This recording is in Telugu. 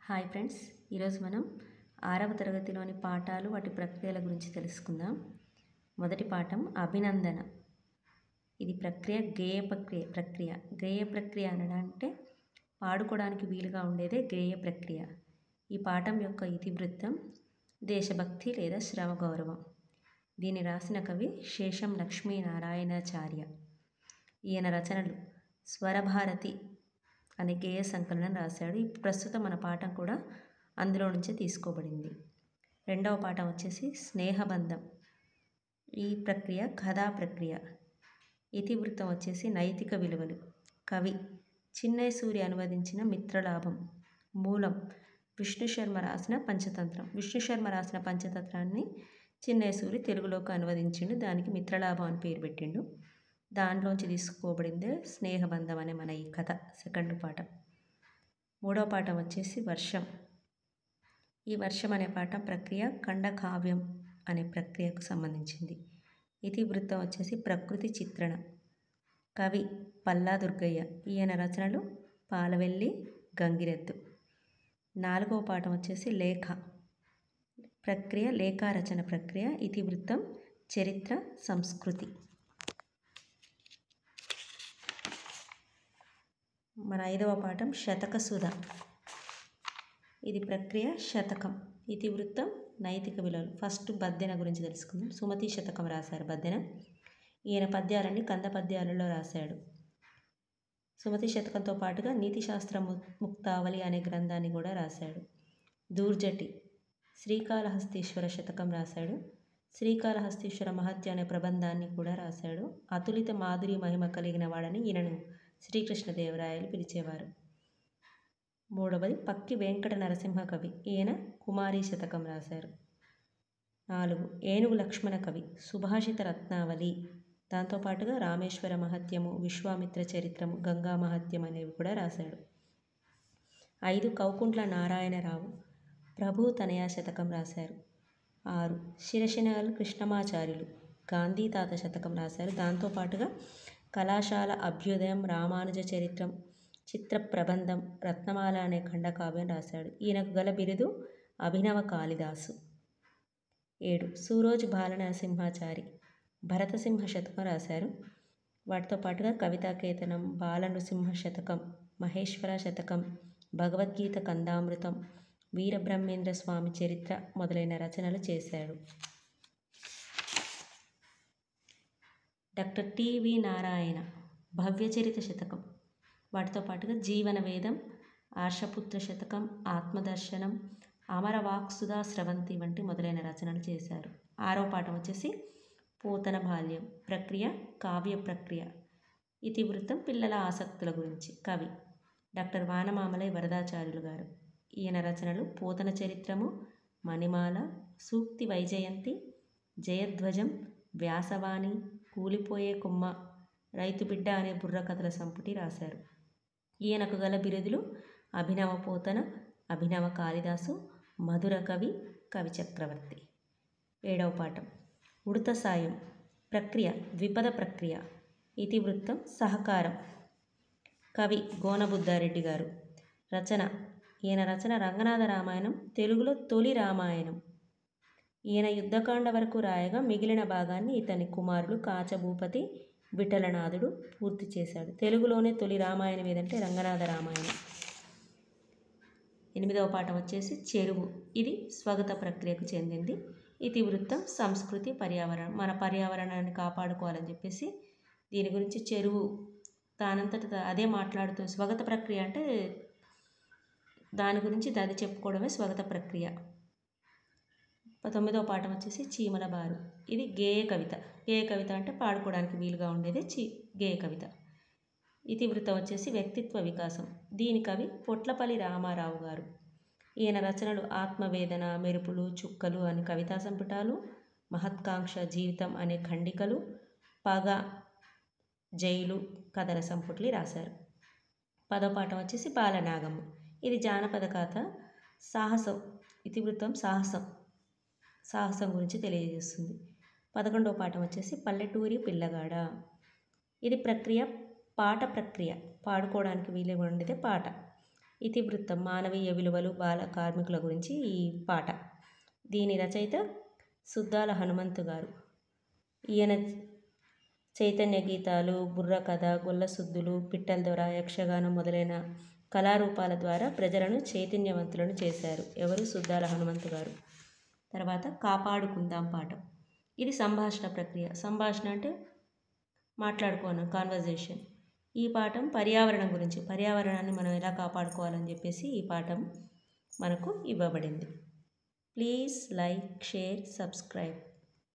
హాయ్ ఫ్రెండ్స్, ఈరోజు మనం 6వ తరగతిలోని పాఠాలు వాటి ప్రక్రియల గురించి తెలుసుకుందాం. మొదటి పాఠం అభినందన. ఇది గేయ ప్రక్రియ అనడంటే పాడుకోవడానికి వీలుగా ఉండేదే గేయ ప్రక్రియ. ఈ పాఠం యొక్క ఇతివృత్తం దేశభక్తి లేదా శ్రమ గౌరవం. దీన్ని రాసిన కవి శేషం లక్ష్మీనారాయణాచార్య. ఈయన రచనలు స్వరభారతి అనే గేయ సంకలనం రాశాడు. ప్రస్తుతం మన పాఠం కూడా అందులో నుంచే తీసుకోబడింది. రెండవ పాఠం వచ్చేసి స్నేహబంధం. ఈ ప్రక్రియ కథా ప్రక్రియ. ఇతివృత్తం వచ్చేసి నైతిక విలువలు. కవి చిన్నయ్య సూరి అనువదించిన మిత్రలాభం. మూలం విష్ణు శర్మ రాసిన పంచతంత్రం. విష్ణు శర్మ రాసిన పంచతంత్రాన్ని చిన్నయ్య సూరి తెలుగులోకి అనువదించిండు. దానికి మిత్రలాభం అని పేరు పెట్టిండు. దానిలోంచి తీసుకోబడిందే స్నేహబంధం అనే మన ఈ కథ సెకండ్ పాఠం. మూడవ పాఠం వచ్చేసి వర్షం. ఈ వర్షం అనే పాఠం ప్రక్రియ ఖండకావ్యం అనే ప్రక్రియకు సంబంధించింది. ఇతివృత్తం వచ్చేసి ప్రకృతి చిత్రణ. కవి పల్లా దుర్గయ్య. ఈయన రచనలు పాలవెల్లి, గంగిరెద్దు. నాలుగవ పాఠం వచ్చేసి లేఖ ప్రక్రియ, లేఖారచన ప్రక్రియ. ఇతివృత్తం చరిత్ర, సంస్కృతి. మన ఐదవ పాఠం శతక సుధ. ఇది ప్రక్రియ శతకం. ఇతివృత్తం నైతిక విలువలు. ఫస్ట్ బద్దెన గురించి తెలుసుకుందాం. సుమతి శతకం రాశారు బద్దెన. ఈయన పద్యాలన్నీ కంద పద్యాలలో రాశాడు. సుమతి శతకంతో పాటుగా నీతిశాస్త్ర ముక్తావళి అనే గ్రంథాన్ని కూడా రాశాడు. దూర్జటి శ్రీకాళహస్తీశ్వర శతకం రాశాడు. శ్రీకాళహస్తీశ్వర మహత్య అనే ప్రబంధాన్ని కూడా రాశాడు. అతులిత మాధురి మహిమ కలిగిన వాడని ఈయనను శ్రీకృష్ణదేవరాయలు పిలిచేవారు. మూడవది పక్కి వెంకట నరసింహ కవి. ఈయన కుమారీ శతకం రాశారు. 4 ఏనుగు లక్ష్మణ కవి. సుభాషిత రత్నావళి. దాంతోపాటుగా రామేశ్వర మహత్యము, విశ్వామిత్ర చరిత్రము, గంగా మహత్యం అనేవి కూడా రాశాడు. 5 కౌకుంట్ల నారాయణరావు. ప్రభు తనయా శతకం రాశారు. 6 శిరశినగల కృష్ణమాచార్యులు. గాంధీ తాత శతకం రాశారు. దాంతోపాటుగా కళాశాల అభ్యుదయం, రామానుజ చరిత్రం, చిత్ర ప్రబంధం, రత్నమాల అనే ఖండకావ్యం రాశాడు. ఈయనకు గల బిరుదు అభినవ కాళిదాసు. 7 సూరోజు బాలనరసింహాచారి. భరతసింహ శతకం రాశారు. వాటితో పాటుగా కవితాకేతనం, బాలనృసింహ శతకం, మహేశ్వర శతకం, భగవద్గీత కందామృతం, వీరబ్రహ్మేంద్ర స్వామి చరిత్ర మొదలైన రచనలు చేశాడు. Doctor TV. నారాయణ భవ్యచరిత శతకం. వాటితో పాటుగా జీవన వేదం, ఆర్షపుత్ర శతకం, ఆత్మదర్శనం, అమరవాక్సుధా స్రవంతి వంటి మొదలైన రచనలు చేశారు. 6వ పాఠం వచ్చేసి పోతన బాల్యం. ప్రక్రియ కావ్య ప్రక్రియ. ఇతివృత్తం పిల్లల ఆసక్తుల గురించి. కవి డాక్టర్ వానమామలై వరదాచార్యులు గారు. ఈయన రచనలు పోతన చరిత్రము, మణిమాల, సూక్తి వైజయంతి, జయధ్వజం, వ్యాసవాణి, కూలిపోయే కొమ్మ, రైతు బిడ్డ అనే బుర్రకథల సంపుటి రాశారు. ఈయనకు గల బిరుదులు అభినవ పోతన, అభినవ కాళిదాసు, మధుర కవి, కవి చక్రవర్తి. 7వ పాఠం ఉడత సాయం. ప్రక్రియ ద్విపద ప్రక్రియ. ఇతివృత్తం సహకారం. కవి గోనబుద్ధారెడ్డి గారు. ఈయన రచన రంగనాథ రామాయణం, తెలుగులో తొలి రామాయణం. ఈయన యుద్ధకాండ వరకు రాయగా మిగిలిన భాగాన్ని ఇతని కుమారుడు కాచభూపతి విఠలనాథుడు పూర్తి చేశాడు. తెలుగులోనే తొలి రామాయణం ఏదంటే రంగనాథ రామాయణం. 8వ పాఠం వచ్చేసి చెరువు. ఇది స్వగత ప్రక్రియకు చెందింది. ఇతివృత్తం సంస్కృతి, పర్యావరణం. మన పర్యావరణాన్ని కాపాడుకోవాలని చెప్పేసి దీని గురించి చెరువు దానంతట అదే మాట్లాడుతూ, స్వగత ప్రక్రియ అంటే దాని గురించి అది చెప్పుకోవడమే స్వగత ప్రక్రియ. 9వ పాఠం వచ్చేసి చీమల బారు. ఇది గేయ కవిత. గేయ కవిత అంటే పాడుకోవడానికి వీలుగా ఉండేది గేయ కవిత. ఇతివృత్తం వచ్చేసి వ్యక్తిత్వ వికాసం. దీని కవి పొట్లపల్లి రామారావు గారు. ఈయన రచనలు ఆత్మవేదన, మెరుపులు, చుక్కలు అనే కవితా సంపుటాలు, మహత్కాంక్ష, జీవితం అనే ఖండికలు, పగ, జైలు కథల సంపుట్లు రాశారు. 10వ పాఠం వచ్చేసి బాలనాగమ్మ. ఇది జానపద కథ. సాహసం. ఇతివృత్తం సాహసం గురించి తెలియజేస్తుంది. 11వ పాఠం వచ్చేసి పల్లెటూరి పిల్లగాడ. ఇది ప్రక్రియ పాట ప్రక్రియ. పాడుకోవడానికి వీలుగా ఉండేదే పాట. ఇతివృత్తం మానవీయ విలువలు బాల కార్మికుల గురించి ఈ పాట. దీని రచయిత సుద్దాల హనుమంతు గారు. ఈయన చైతన్య గీతాలు, బుర్రకథ, గొల్లసుద్దులు, పిట్టల దొర, యక్షగానం మొదలైన కళారూపాల ద్వారా ప్రజలను చైతన్యవంతులను చేశారు. ఎవరు? సుద్దాల హనుమంతు గారు. తర్వాత కాపాడుకుందాం పాఠం. ఇది సంభాషణ ప్రక్రియ. సంభాషణ అంటే మాట్లాడుకోవడం, కాన్వర్జేషన్. ఈ పాఠం పర్యావరణం గురించి, పర్యావరణాన్ని మనం ఎలా కాపాడుకోవాలని చెప్పేసి ఈ పాఠం మనకు ఇవ్వబడింది. Please like, share, subscribe.